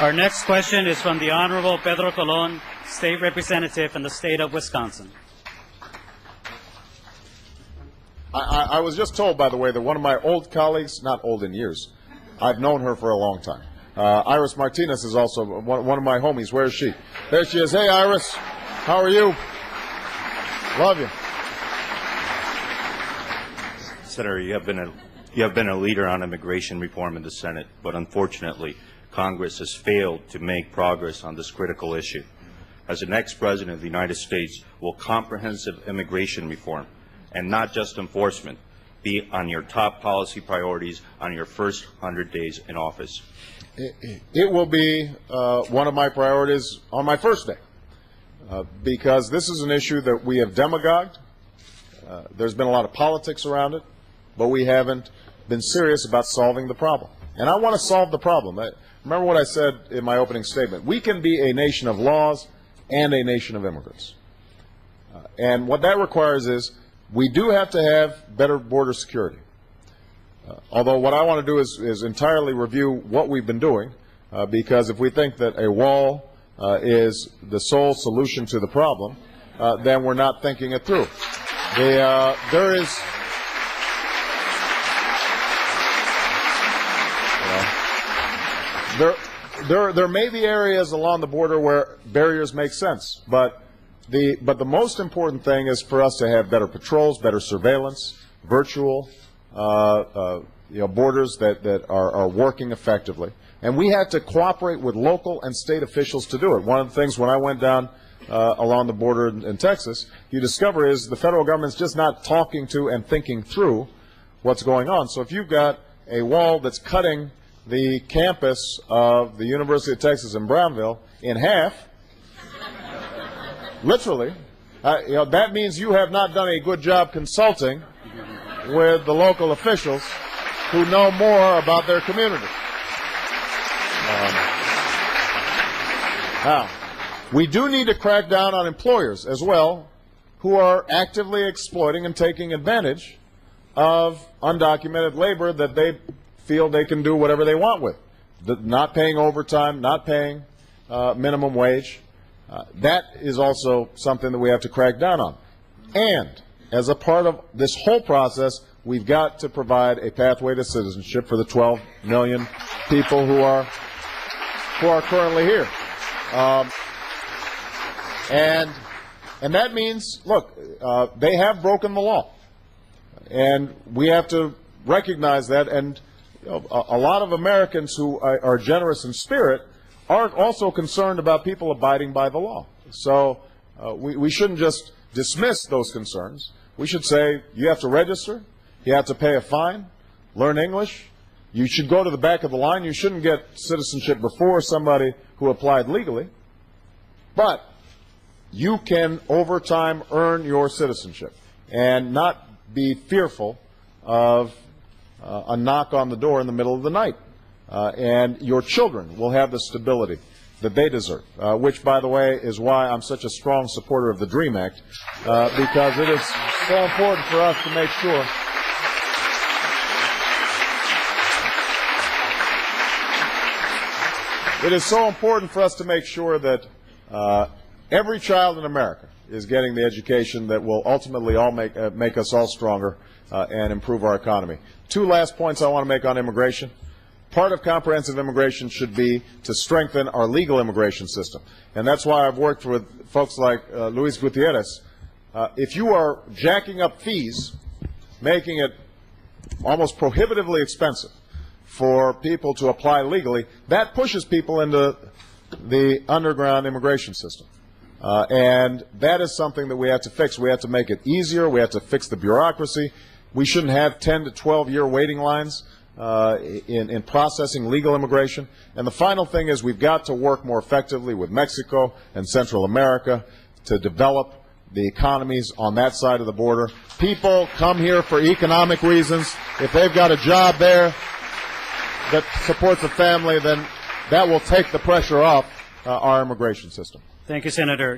Our next question is from the Honorable Pedro Colon, State Representative in the state of Wisconsin. I was just told, by the way, that one of my old colleagues, not old in years, I've known her for a long time. Iris Martinez is also one of my homies. Where is she? There she is. Hey, Iris. How are you? Love you. Senator, you have been a leader on immigration reform in the Senate, but unfortunately, Congress has failed to make progress on this critical issue. As the next President of the United States, will comprehensive immigration reform, and not just enforcement, be on your top policy priorities on your first 100 days in office? It will be one of my priorities on my first day, because this is an issue that we have demagogued. There's been a lot of politics around it, but we haven't been serious about solving the problem. And I want to solve the problem. Remember what I said in my opening statement. We can be a nation of laws and a nation of immigrants. And what that requires is we do have to have better border security. Although what I want to do is entirely review what we've been doing, because if we think that a wall is the sole solution to the problem, then we're not thinking it through. There may be areas along the border where barriers make sense, but the most important thing is for us to have better patrols, better surveillance, virtual borders that are working effectively. And we had to cooperate with local and state officials to do it. One of the things when I went down along the border in Texas, you discover is the federal government's just not talking to and thinking through what's going on. So if you've got a wall that's cutting the campus of the University of Texas in Brownville in half, literally, that means you have not done a good job consulting with the local officials who know more about their community. Now, we do need to crack down on employers as well who are actively exploiting and taking advantage of undocumented labor that they feel they can do whatever they want with. Not paying overtime, not paying minimum wage. That is also something that we have to crack down on. And as a part of this whole process, we've got to provide a pathway to citizenship for the 12 million people who are currently here. And that means, look, they have broken the law. And we have to recognize that. And a lot of Americans who are generous in spirit are also concerned about people abiding by the law. So we shouldn't just dismiss those concerns. We should say you have to register, you have to pay a fine, learn English, you should go to the back of the line. You shouldn't get citizenship before somebody who applied legally. But you can, over time, earn your citizenship and not be fearful of a knock on the door in the middle of the night. And your children will have the stability that they deserve, which, by the way, is why I'm such a strong supporter of the DREAM Act, because it is so important for us to make sure that every child in America is getting the education that will ultimately all make us all stronger and improve our economy. Two last points I want to make on immigration. Part of comprehensive immigration should be to strengthen our legal immigration system. And that's why I've worked with folks like Luis Gutierrez. If you are jacking up fees, making it almost prohibitively expensive for people to apply legally, that pushes people into the underground immigration system. And that is something that we have to fix. We have to make it easier. We have to fix the bureaucracy. We shouldn't have 10 to 12-year waiting lines in processing legal immigration. And the final thing is we've got to work more effectively with Mexico and Central America to develop the economies on that side of the border. People come here for economic reasons. If they've got a job there that supports a family, then that will take the pressure off our immigration system. Thank you, Senator.